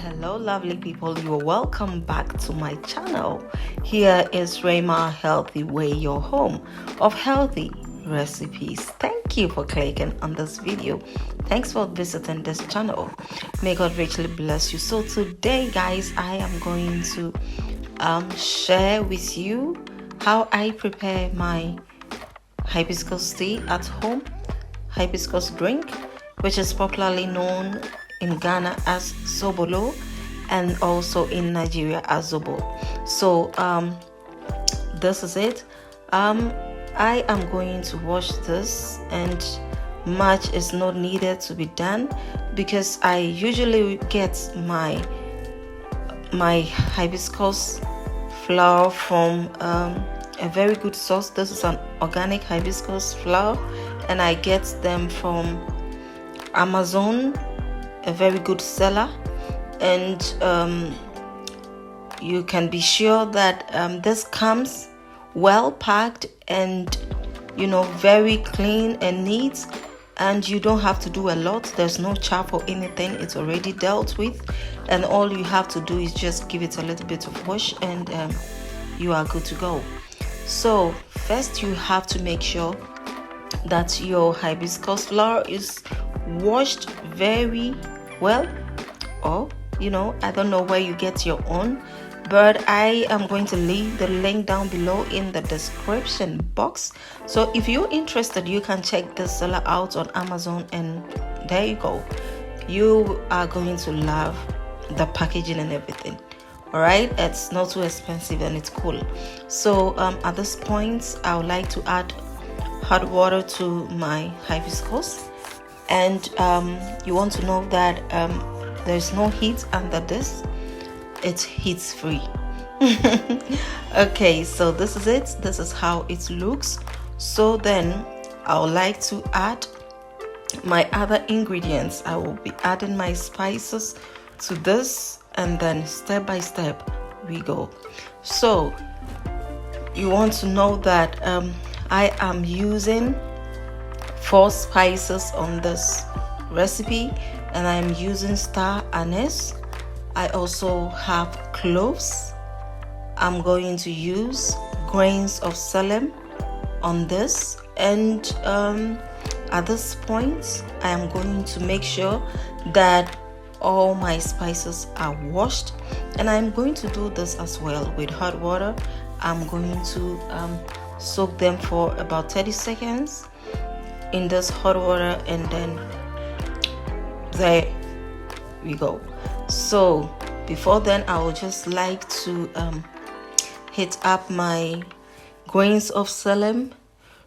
Hello lovely people, you are welcome back to my channel. Here is Rema Healthy Way, your home of healthy recipes. Thank you for clicking on this video. Thanks for visiting this channel. May God richly bless you. So today guys, I am going to share with you how I prepare my hibiscus tea at home, hibiscus drink, which is popularly known in Ghana as Sobolo and also in Nigeria as Zobo. So this is it. I am going to wash this, and much is not needed to be done because I usually get my hibiscus flower from a very good source. This is an organic hibiscus flower and I get them from Amazon, a very good seller, and you can be sure that this comes well packed and very clean and neat, and you don't have to do a lot. There's no chop or anything, it's already dealt with, and all you have to do is just give it a little bit of wash and you are good to go. So first you have to make sure that your hibiscus flower is washed very well, or I don't know where you get your own, but I am going to leave the link down below in the description box. So if you're interested, you can check this seller out on Amazon, and there you go. You are going to love the packaging and everything. All right, it's not too expensive and it's cool. So at this point I would like to add hot water to my hibiscus, and you want to know that there's no heat under this. It's heat free. Okay, so this is it. This is how it looks. So then I would like to add my other ingredients. I will be adding my spices to this, and then step by step we go. So you want to know that I am using 4 spices on this recipe, and I am using star anise. I also have cloves. I'm going to use grains of Selim on this, and at this point I am going to make sure that all my spices are washed, and I'm going to do this as well with hot water. I'm going to soak them for about 30 seconds in this hot water, and then there we go. So before then I would just like to heat up my grains of Selim.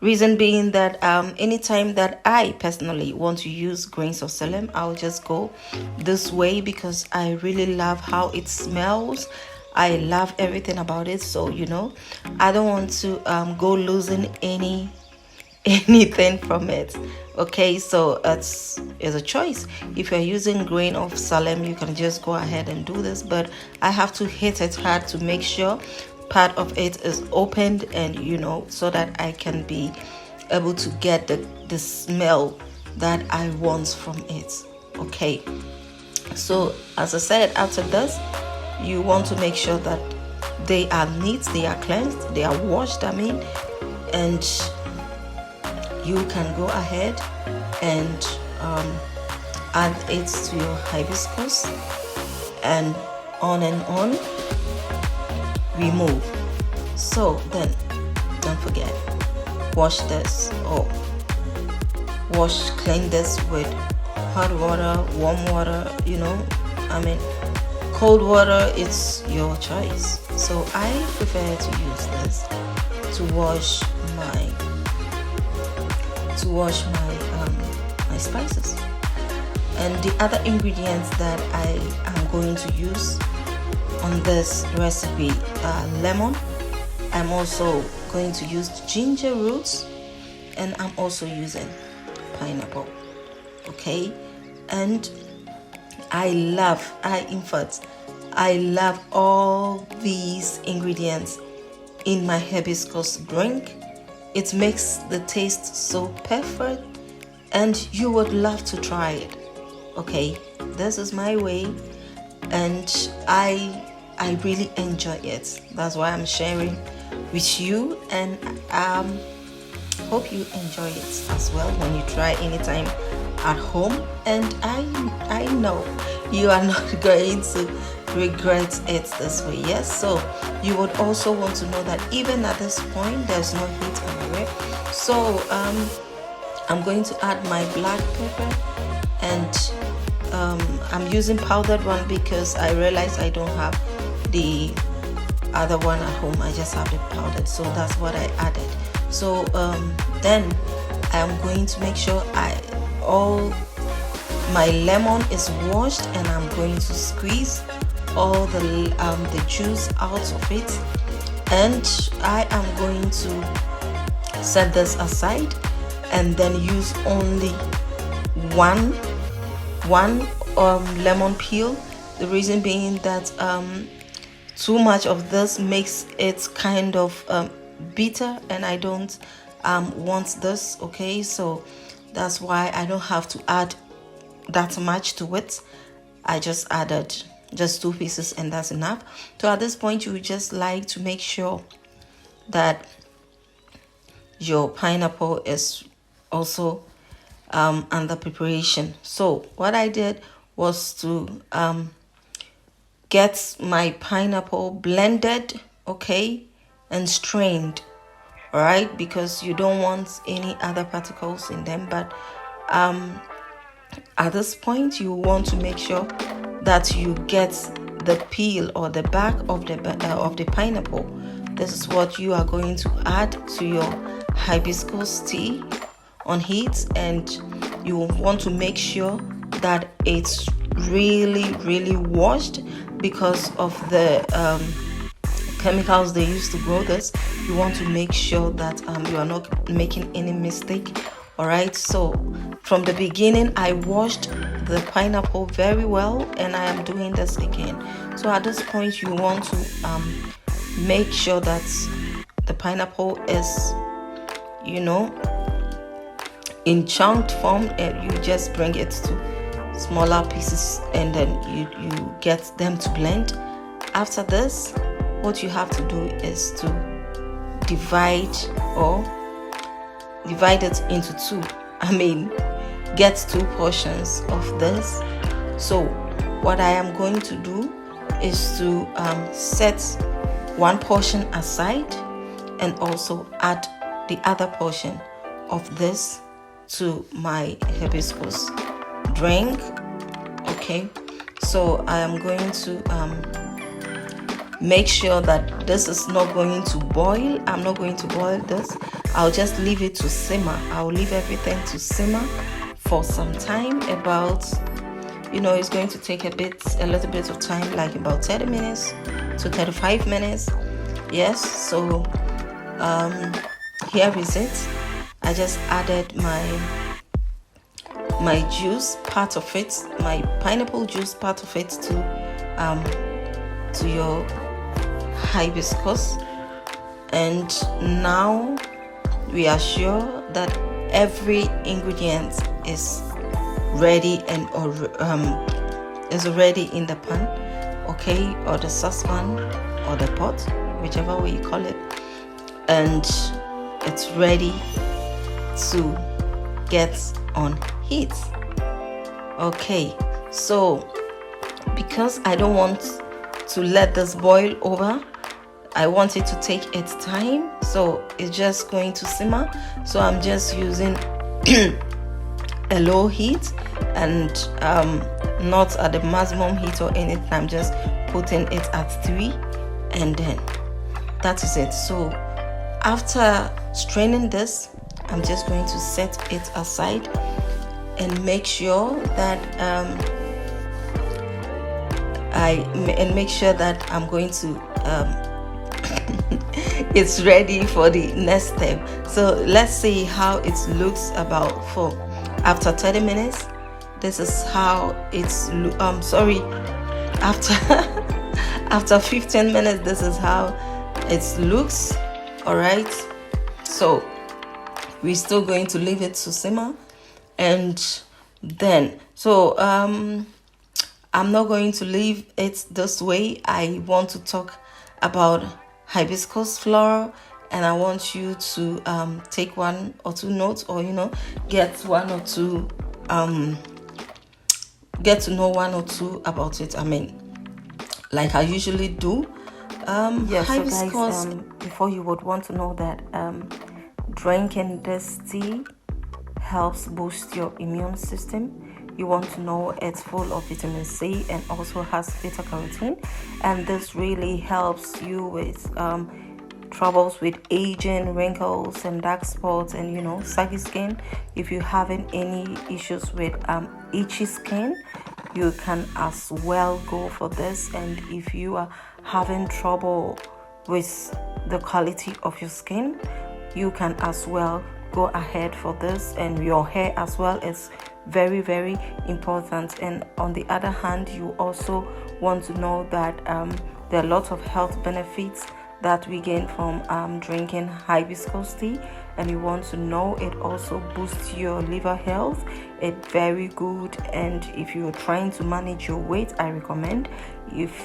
Reason being that anytime that I personally want to use grains of Selim, I'll just go this way because I really love how it smells. I love everything about it. So I don't want to go losing anything from it. Okay, so it's a choice. If you're using grain of Selim, you can just go ahead and do this, but I have to hit it hard to make sure part of it is opened, and so that I can be able to get the smell that I want from it. Okay, so as I said, after this you want to make sure that they are neat, they are cleansed, they are washed, and you can go ahead and add it to your hibiscus, and on remove. So then don't forget, wash this, or clean this with hot water, warm water, cold water, it's your choice. So I prefer to use this to wash my my spices. And the other ingredients that I am going to use on this recipe are lemon. I'm also going to use ginger roots, and I'm also using pineapple. Okay, and I love all these ingredients in my hibiscus drink. It makes the taste so perfect, and you would love to try it. Okay, this is my way, and I really enjoy it. That's why I'm sharing with you, and hope you enjoy it as well when you try anytime at home. And I know you are not going to regret it this way. Yes, so you would also want to know that even at this point there's no heat anywhere. So I'm going to add my black pepper, and I'm using powdered one because I realized I don't have the other one at home. I just have the powdered, so that's what I added. So then I'm going to make sure all my lemon is washed, and I'm going to squeeze all the juice out of it, and I am going to set this aside and then use only one lemon peel. The reason being that too much of this makes it kind of bitter, and I don't want this. Okay, so that's why I don't have to add that much to it. I just added just 2 pieces, and that's enough. So at this point, you would just like to make sure that your pineapple is also under preparation. So what I did was to get my pineapple blended, okay, and strained, all right, because you don't want any other particles in them. But at this point, you want to make sure that you get the peel or the back of the pineapple. This is what you are going to add to your hibiscus tea on heat, and you want to make sure that it's really washed because of the chemicals they use to grow this. You want to make sure that you are not making any mistake. All right, so from the beginning I washed the pineapple very well, and I am doing this again. So at this point, you want to make sure that the pineapple is, you know, in chunked form, and you just bring it to smaller pieces, and then you get them to blend. After this, what you have to do is to divide it into 2. Get 2 portions of this. So what I am going to do is to set 1 portion aside, and also add the other portion of this to my hibiscus drink. Okay, so I am going to make sure that this is not going to boil. I'm not going to boil this. I'll just leave it to simmer. I'll leave everything to simmer for some time. About, it's going to take a little bit of time, like about 30 minutes to 35 minutes. Yes, so here is it. I just added my juice part of it, my pineapple juice part of it to your hibiscus, and now we are sure that every ingredient is ready and is already in the pan, okay, or the saucepan or the pot, whichever way you call it, and it's ready to get on heat. Okay, so because I don't want to let this boil over, I want it to take its time, so it's just going to simmer. So I'm just using a low heat, and not at the maximum heat or anything. I'm just putting it at 3, and then that is it. So after straining this, I'm just going to set it aside and make sure that I'm going to it's ready for the next step. So let's see how it looks after 30 minutes. This is how it's after 15 minutes, this is how it looks. All right, so we're still going to leave it to simmer, and then I'm not going to leave it this way. I want to talk about hibiscus flower, and I want you to take 1 or 2 notes, or get 1 or 2 get to know 1 or 2 about it. I mean, like I usually do. Yes, Hibiscus. so guys, before you would want to know that drinking this tea helps boost your immune system. You want to know it's full of vitamin C and also has beta carotene, and this really helps you with troubles with aging, wrinkles and dark spots, and saggy skin. If you're having any issues with itchy skin, you can as well go for this. And if you are having trouble with the quality of your skin, you can as well go ahead for this. And your hair as well is very, very important. And on the other hand, you also want to know that there are lots of health benefits that we gain from drinking hibiscus tea. And you want to know it also boosts your liver health. It's very good. And if you're trying to manage your weight, I recommend. If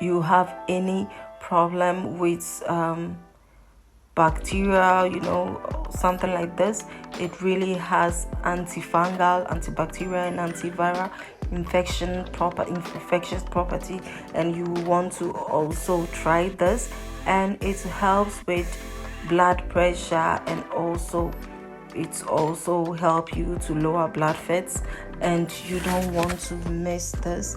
you have any problem with bacteria, something like this, it really has antifungal, antibacterial and antiviral infectious property. And you want to also try this, and it helps with blood pressure, and also it's also help you to lower blood fats, and you don't want to miss this.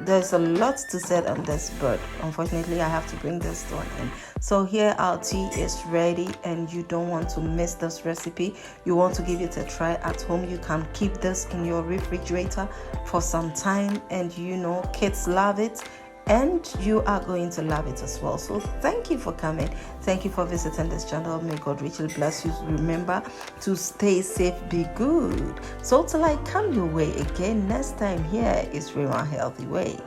There's a lot to say on this, but unfortunately I have to bring this to an end. So here our tea is ready, and you don't want to miss this recipe. You want to give it a try at home. You can keep this in your refrigerator for some time, and kids love it, and you are going to love it as well. So thank you for coming. Thank you for visiting this channel. May God richly bless you. Remember to stay safe, be good. So till I come your way again next time, here is Rima Healthy Way.